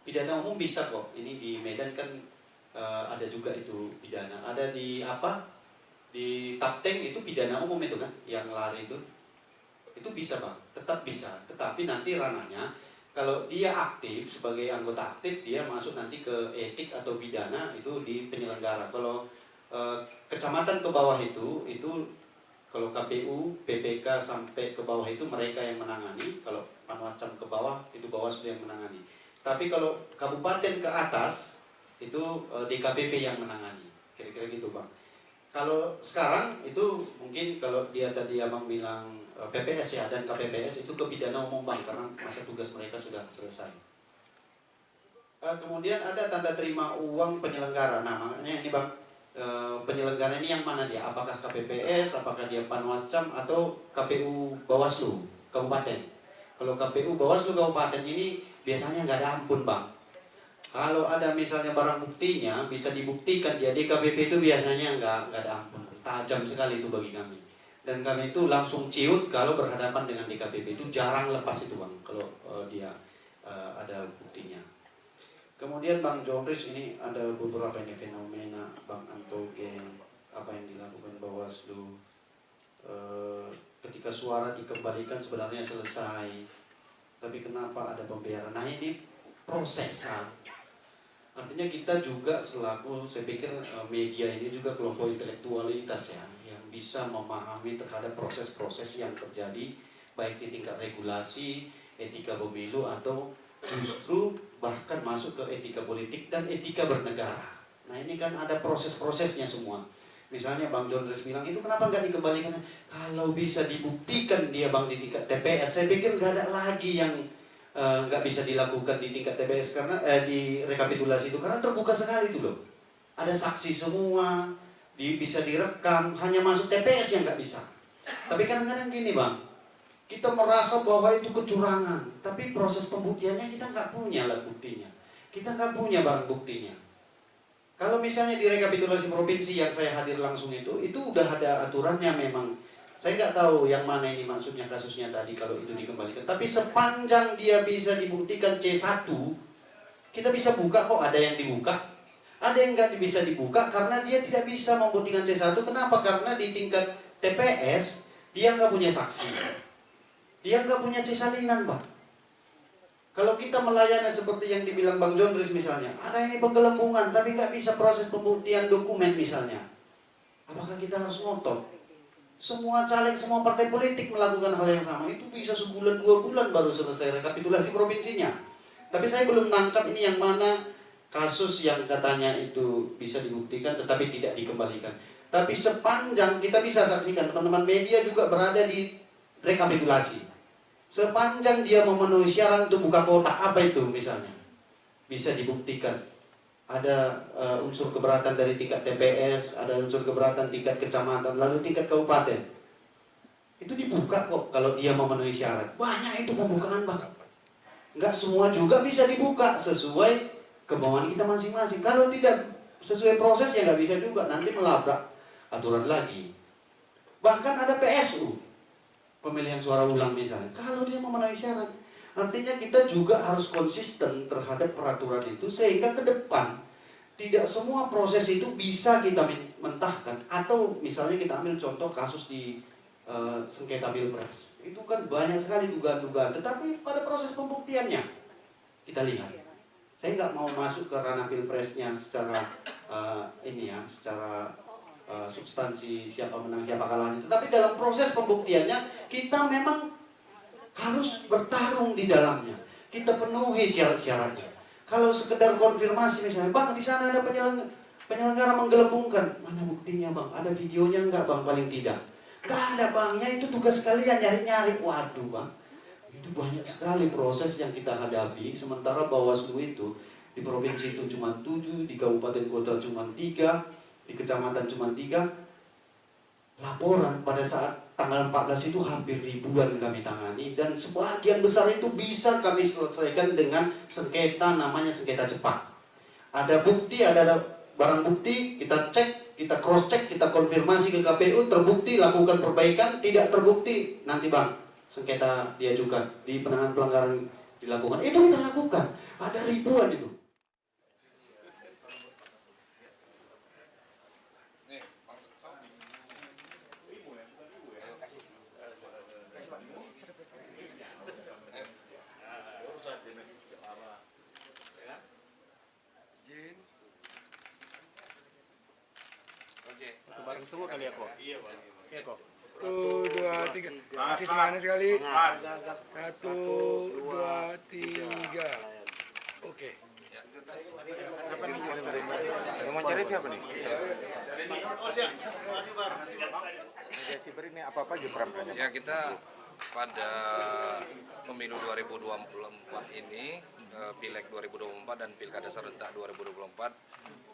Pidana umum bisa kok, ini di Medan kan ada juga itu pidana. Ada di di Tapteng itu pidana umum itu kan, yang lari itu bisa Bang, tetap bisa. Tetapi nanti ranahnya kalau dia aktif sebagai anggota aktif, dia masuk nanti ke etik atau pidana itu di penyelenggara. Kalau kecamatan ke bawah itu kalau KPU, PPK sampai ke bawah itu mereka yang menangani. Kalau Panwascam ke bawah itu Bawaslu yang menangani. Tapi kalau kabupaten ke atas itu DKPP yang menangani. Kira-kira gitu Bang. Kalau sekarang itu mungkin kalau dia tadi Abang bilang PPS ya dan KPPS itu ke pidana umum Bang, karena masa tugas mereka sudah selesai. Kemudian ada tanda terima uang penyelenggara. Nah makanya ini Bang, penyelenggara ini yang mana dia? Apakah KPPS, apakah dia Panwascam atau KPU Bawaslu Kabupaten? Kalau KPU Bawaslu Kabupaten ini biasanya nggak ada ampun Bang. Kalau ada misalnya barang buktinya bisa dibuktikan dia DKPP itu biasanya nggak ada ampun. Tajam sekali itu bagi kami. Dan kami itu langsung ciut kalau berhadapan dengan DKPP, itu jarang lepas itu Bang kalau dia ada buktinya. Kemudian Bang Jontris, ini ada beberapa ini fenomena Bang Antogen, apa yang dilakukan Bawaslu ketika suara dikembalikan sebenarnya selesai, tapi kenapa ada pembiaran? Nah ini proses kan. Artinya kita juga selaku, saya pikir media ini juga kelompok intelektualitas ya, yang bisa memahami terhadap proses-proses yang terjadi baik di tingkat regulasi, etika pemilu, atau justru bahkan masuk ke etika politik dan etika bernegara. Nah ini kan ada proses-prosesnya semua. Misalnya Bang Jontris bilang, itu kenapa nggak dikembalikan? Kalau bisa dibuktikan dia Bang di tingkat TPS, saya pikir nggak ada lagi yang nggak bisa dilakukan di tingkat TPS karena di rekapitulasi itu, karena terbuka sekali itu loh. Ada saksi semua, bisa direkam, hanya masuk TPS yang nggak bisa. Tapi kadang-kadang gini Bang, kita merasa bahwa itu kecurangan, tapi proses pembuktiannya kita nggak punya alat buktinya. Kita nggak punya barang buktinya. Kalau misalnya di rekapitulasi provinsi yang saya hadir langsung itu udah ada aturannya memang. Saya nggak tahu yang mana ini maksudnya kasusnya tadi kalau itu dikembalikan. Tapi sepanjang dia bisa dibuktikan C1, kita bisa buka kok, ada yang dibuka. Ada yang nggak bisa dibuka karena dia tidak bisa membuktikan C1. Kenapa? Karena di tingkat TPS dia nggak punya saksi. Dia nggak punya C salinan, Bang. Kalau kita melayani seperti yang dibilang Bang Jontris misalnya, ada ini penggelembungan tapi nggak bisa proses pembuktian dokumen misalnya. Apakah kita harus ngotot? Semua caleg, semua partai politik melakukan hal yang sama. Itu bisa sebulan, 2 bulan baru selesai rekapitulasi provinsinya. Tapi saya belum nangkap ini yang mana kasus yang katanya itu bisa dibuktikan tetapi tidak dikembalikan. Tapi sepanjang kita bisa saksikan, teman-teman media juga berada di rekapitulasi. Sepanjang dia memenuhi syarat untuk buka kotak, apa itu misalnya, bisa dibuktikan. Ada unsur keberatan dari tingkat TPS, ada unsur keberatan tingkat kecamatan, lalu tingkat kabupaten. Itu dibuka kok kalau dia memenuhi syarat. Banyak itu pembukaan Bang. Nggak semua juga bisa dibuka sesuai kemauan kita masing-masing. Kalau tidak sesuai proses ya nggak bisa juga, nanti melabrak aturan lagi. Bahkan ada PSU, pemilihan suara ulang misalnya, kalau dia memenuhi syarat, artinya kita juga harus konsisten terhadap peraturan itu sehingga ke depan tidak semua proses itu bisa kita mentahkan. Atau misalnya kita ambil contoh kasus di sengketa pilpres, itu kan banyak sekali dugaan-dugaan, tetapi pada proses pembuktiannya kita lihat. Saya nggak mau masuk ke ranah pilpresnya secara secara substansi siapa menang siapa kalah, tetapi dalam proses pembuktiannya kita memang harus bertarung di dalamnya, kita penuhi syarat-syaratnya. Kalau sekedar konfirmasi misalnya, bang di sana ada penyelenggara menggelembungkan, mana buktinya bang, ada videonya enggak bang, paling tidak nggak ada bang, ya itu tugas kalian nyari-nyari. Waduh bang, itu banyak sekali proses yang kita hadapi, sementara Bawaslu itu di provinsi itu cuma 7, di kabupaten kota cuma 3, di kecamatan cuma 3. Laporan pada saat tanggal 14 itu hampir ribuan kami tangani, dan sebagian besar itu bisa kami selesaikan dengan sengketa, namanya sengketa cepat. Ada bukti, ada barang bukti, kita cek, kita cross check, kita konfirmasi ke KPU, terbukti lakukan perbaikan, tidak terbukti nanti bang sengketa diajukan, di penanganan pelanggaran dilakukan. Itu kita lakukan, ada ribuan itu. Bareng semua kali ya kok? Iya bang. Iya kok. 1, 2, 3. Masih semangat sekali. 1, 2, 3. Oke. Yang mau cari siapa nih? Oh siap. Masih bang. Mediasi beri ini apa aja peran-perannya? Ya, kita pada pemilu 2024 ini, Pileg 2024 dan Pilkada serentak 2024,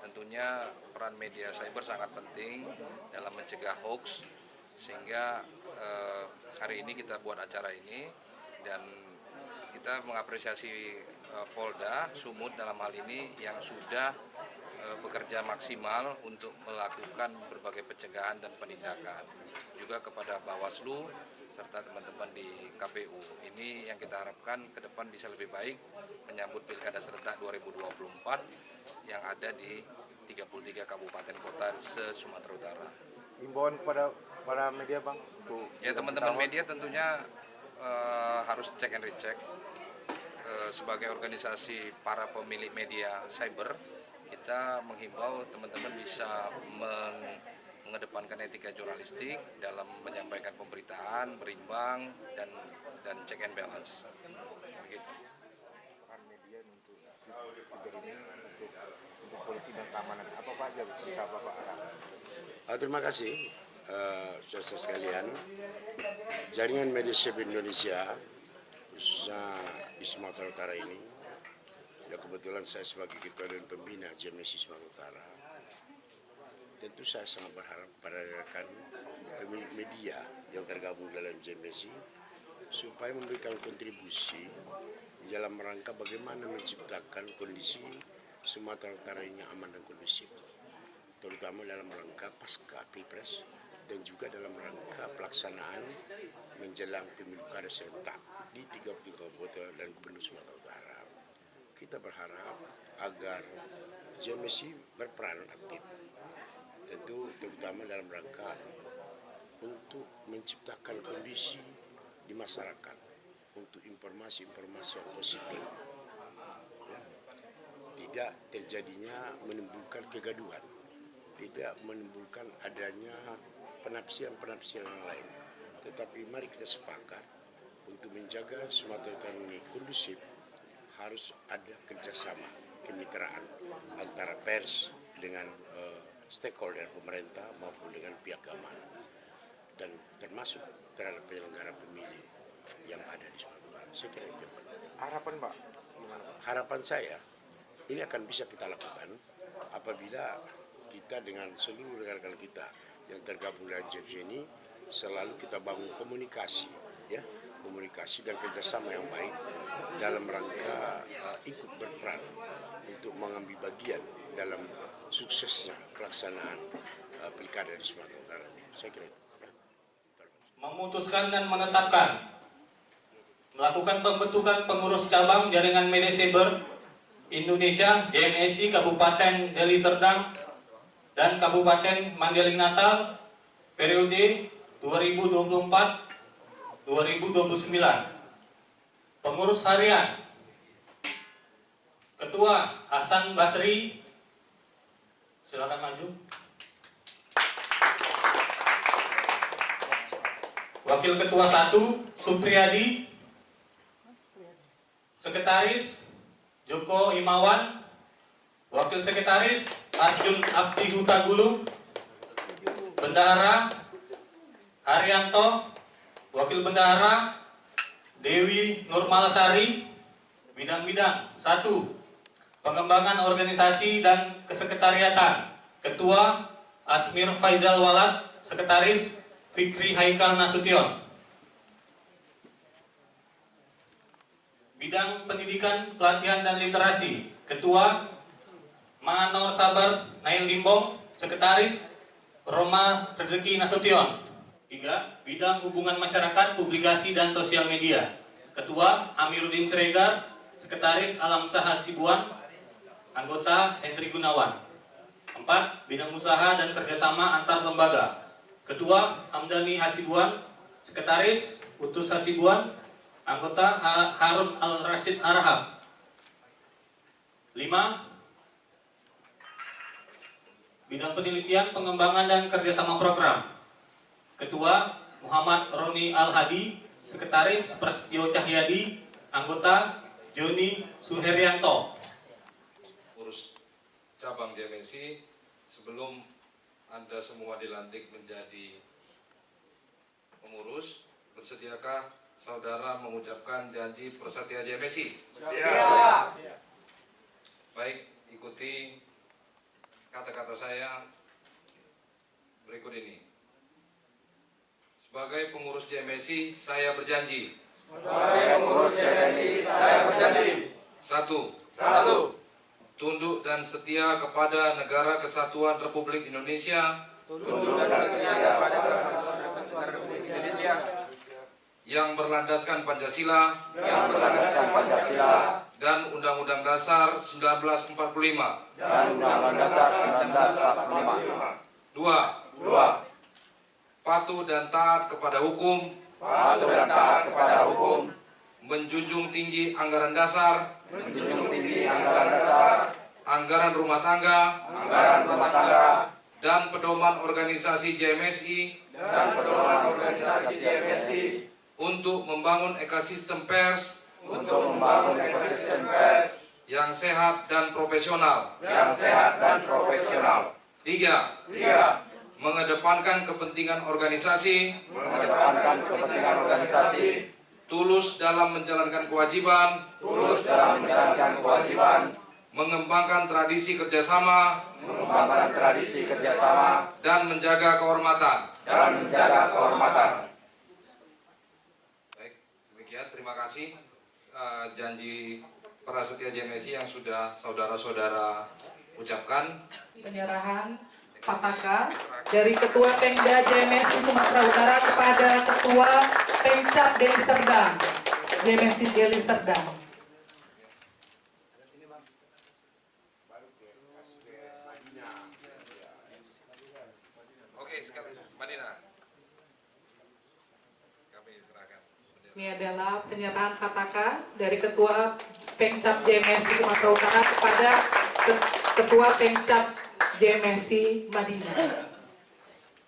tentunya peran media cyber sangat penting dalam mencegah hoax, sehingga hari ini kita buat acara ini, dan kita mengapresiasi Polda Sumut dalam hal ini yang sudah bekerja maksimal untuk melakukan berbagai pencegahan dan penindakan. Juga kepada Bawaslu serta teman-teman di KPU. Ini yang kita harapkan ke depan bisa lebih baik menyambut Pilkada serentak 2024 yang ada di 33 kabupaten kota se-Sumatera Utara. Himbauan kepada para media bang? Ya, teman-teman media tentunya harus cek and recheck. Sebagai organisasi para pemilik media cyber, kita menghimbau teman-teman bisa mengedepankan etika jurnalistik dalam menyampaikan pemberitaan, berimbang, dan check and balance. Begitu. Peran media untuk cyber ini untuk politik dan keamanan apa aja bisa Bapak arahkan? Terima kasih saudara sekalian. Jaringan media cyber Indonesia khususnya di Sumatera Utara ini, ya kebetulan saya sebagai ketua dan pembina JMSI Sumatera Utara, tentu saya sangat berharap pada rekan pemilik media yang tergabung dalam JMSI supaya memberikan kontribusi dalam rangka bagaimana menciptakan kondisi Sumatera Utara ini aman dan kondusif, terutama dalam rangka pasca Pilpres dan juga dalam rangka pelaksanaan menjelang pemilu kada serentak di 33 kabupaten dan gubernur Sumatera Utara. Kita berharap agar JMSI berperan aktif, tentu terutama dalam rangka untuk menciptakan kondisi di masyarakat untuk informasi-informasi yang positif, ya. Tidak terjadinya menimbulkan kegaduhan, tidak menimbulkan adanya penafsiran-penafsiran yang lain, tetapi mari kita sepakat untuk menjaga Sumatera Utara ini kondusif, harus ada kerjasama, kemitraan antara pers dengan stakeholder pemerintah maupun dengan pihak keamanan, dan termasuk terhadap penyelenggara pemilu yang ada di Sumatera Utara. Saya kira itu. Harapan Pak, gimana Pak? Harapan saya ini akan bisa kita lakukan apabila kita dengan seluruh rekan-rekan kita yang tergabung dalam JMSI ini selalu kita bangun komunikasi, ya, komunikasi dan kerjasama yang baik dalam rangka ikut berperan untuk mengambil bagian dalam suksesnya pelaksanaan pilkada di Sumatera Utara ini. Saya kira itu. Ya. Memutuskan dan menetapkan melakukan pembentukan pengurus cabang jaringan media cyber Indonesia JMSI Kabupaten Deli Serdang dan Kabupaten Mandailing Natal periode 2024-2029. Pengurus harian Ketua Hasan Basri, silakan maju. Wakil Ketua 1 Supriyadi, Sekretaris Joko Imawan, Wakil Sekretaris Arjun Abdi Hutagulu, Bendahara Haryanto, Wakil Bendahara Dewi Nurmalasari. Bidang-bidang 1. Pengembangan organisasi dan kesekretariatan, Ketua Asmir Faizal Walad, Sekretaris Fikri Haikal Nasution. Bidang pendidikan, pelatihan dan literasi, Ketua Manor Sabar Nail Limbong, Sekretaris Roma Rezeki Nasution. 3. Bidang hubungan masyarakat, publikasi dan sosial media, Ketua Amiruddin Siregar, Sekretaris Alam Usaha Hasibuan, anggota Hendri Gunawan. 4. Bidang usaha dan kerjasama antar lembaga, Ketua Hamdani Hasibuan, Sekretaris Utus Hasibuan, anggota Harun Al-Rashid Arhab. 5. Bidang penelitian, pengembangan dan kerjasama program, Ketua Muhammad Roni Al-Hadi, Sekretaris Prasetyo Cahyadi, anggota Joni Suheryanto. Urus cabang JMSI, sebelum Anda semua dilantik menjadi pengurus, bersediakah saudara mengucapkan janji Persatya JMSI? Siap. Baik, ikuti kata-kata saya berikut ini. Sebagai pengurus JMSI, saya berjanji. Sebagai pengurus JMSI, saya berjanji. 1. Tunduk dan setia kepada Negara Kesatuan Republik Indonesia. Tunduk dan setia kepada Kesatuan Republik Indonesia. Yang berlandaskan Pancasila. Yang berlandaskan Pancasila. Dan Undang-Undang Dasar 1945. Dan Undang-Undang Dasar 1945. 2. Patuh dan taat kepada hukum. Patuh dan taat kepada hukum. Menjunjung tinggi anggaran dasar. Menjunjung tinggi anggaran dasar. Anggaran rumah tangga. Anggaran rumah tangga. Dan pedoman organisasi JMSI. Dan pedoman organisasi JMSI. Untuk membangun ekosistem pers. Untuk membangun ekosistem pers. Yang sehat dan profesional. Yang sehat dan profesional. 3. Mengedepankan kepentingan organisasi. Mengedepankan kepentingan organisasi. Tulus dalam menjalankan kewajiban. Tulus dalam menjalankan kewajiban. Mengembangkan tradisi kerjasama. Mengembangkan tradisi kerjasama. Dan menjaga kehormatan. Dan menjaga kehormatan. Baik, demikian. Terima kasih janji Prasetya JMSI yang sudah saudara-saudara ucapkan. Penyerahan Pataka dari Ketua Pengda JMSI Sumatera Utara kepada Ketua Pemcap Deli Serdang, JMSI Deli Serdang. Oke, sekarang Madinah. Kami serahkan. Ini adalah penyerahan Pataka dari Ketua Pemcap JMSI Sumatera Utara kepada Ketua Pemcap JMSI Madinah.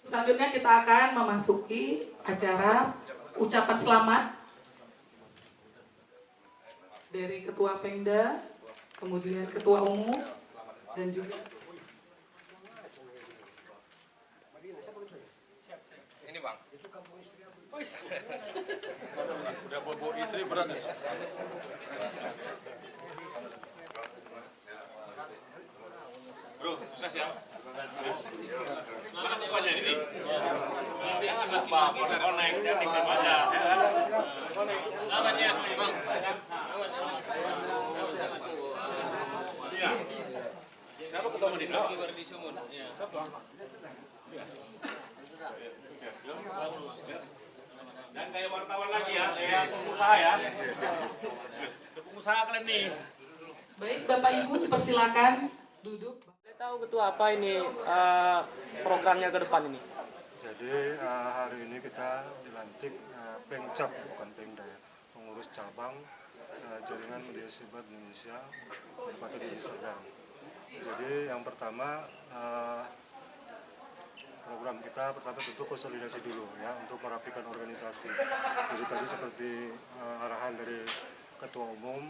Selanjutnya kita akan memasuki acara ucapan selamat dari Ketua Pemda, kemudian Ketua Umum, dan juga ini Bang. Udah bobo istri berat ya? Bro, sukses ya. Mana ketuanya ini? Apa? Konek, teknik aja. Dan kayak wartawan lagi ya, kayak pengusaha ya. Pengusaha kalian nih. Baik, Bapak Ibu persilakan duduk. Saya tahu ketua apa ini programnya ke depan ini? Jadi hari ini kita dilantik Pengcap, bukan Pemda ya, pengurus cabang Jaringan Media Siber Indonesia Kabupaten Deli Serdang. Jadi yang pertama program kita pertama tentu konsolidasi dulu ya untuk merapikan organisasi. Jadi tadi seperti arahan dari Ketua Umum.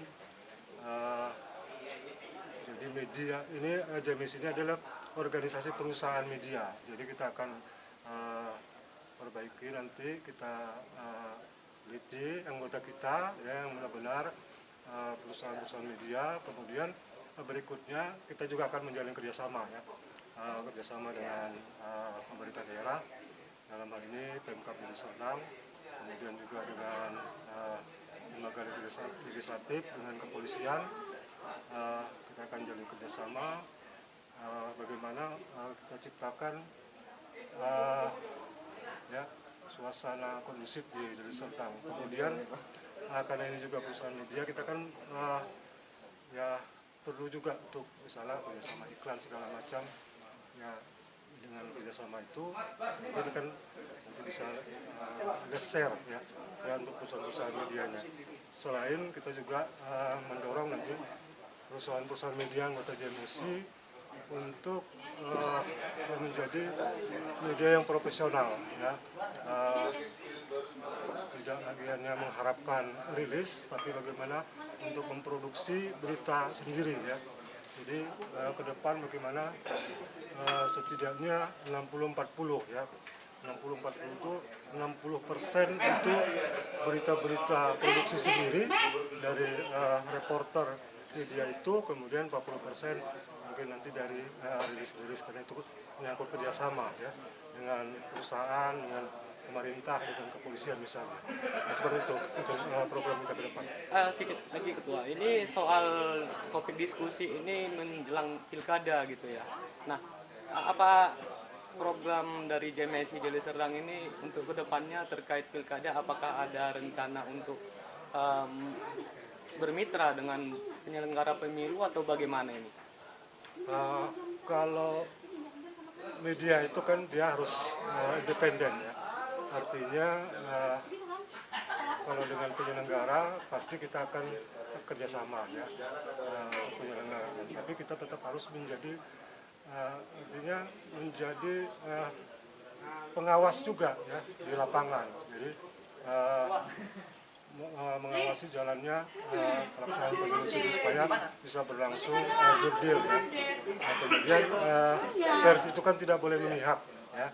Jadi media ini JMS ini adalah organisasi perusahaan media. Jadi kita akan perbaiki nanti, kita teliti anggota kita ya, yang benar-benar perusahaan-perusahaan media. Kemudian berikutnya kita juga akan menjalin kerjasama ya, kerjasama dengan pemerintah daerah, dalam hal ini Pemkab Deli Serdang, kemudian juga dengan lembaga legislatif, dengan kepolisian. Kita akan jalin kerjasama bagaimana kita ciptakan ya suasana kondusif di Deli Serdang. Kemudian karena ini juga perusahaan media, kita kan ya perlu juga untuk misalnya kerjasama iklan segala macam ya. Dengan kerjasama itu kita kan nanti bisa ada share ya untuk perusahaan-perusahaan medianya. Selain kita juga mendorong nanti perusahaan-perusahaan media anggota JMSI untuk menjadi media yang profesional ya, tidak lagi hanya mengharapkan rilis, tapi bagaimana untuk memproduksi berita sendiri ya. Jadi ke depan bagaimana setidaknya 60-40 ya, 60-40 itu 60% itu berita-berita produksi sendiri dari reporter media itu, kemudian 40% mungkin nanti dari rilis-rilis, karena itu menyangkut kerjasama ya dengan perusahaan, dengan pemerintah, dengan kepolisian misalnya. Nah, seperti itu program kita ke depan. Sedikit lagi Ketua, ini soal topik diskusi ini menjelang pilkada gitu ya. Nah, apa program dari JMSI Deli Serdang ini untuk kedepannya terkait pilkada? Apakah ada rencana untuk bermitra dengan penyelenggara pemilu atau bagaimana ini? Kalau media itu kan dia harus independen ya. Artinya kalau dengan penyelenggara pasti kita akan kerjasama ya untuk penyelenggara. Tapi kita tetap harus menjadi artinya menjadi pengawas juga ya di lapangan. Jadi mengawasi jalannya pelaksanaan pemilu supaya bisa berlangsung jurdil ya. Kemudian pers itu kan tidak boleh memihak ya.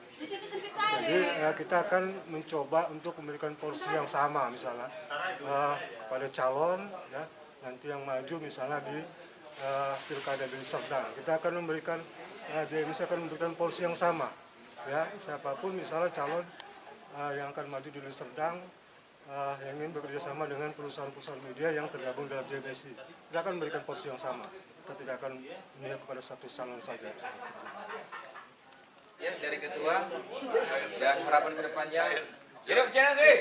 Jadi kita akan mencoba untuk memberikan porsi yang sama misalnya pada calon ya, nanti yang maju misalnya di pilkada Deli Serdang. Kita akan memberikan JMSI akan memberikan porsi yang sama ya, siapapun misalnya calon yang akan maju di Deli Serdang yang ingin bekerja sama dengan perusahaan-perusahaan media yang tergabung dalam JMSI, kita akan memberikan porsi yang sama. Kita tidak akan memihak kepada satu calon saja. Ya, dari ketua dan harapan ke depannya. Hidup JMSI!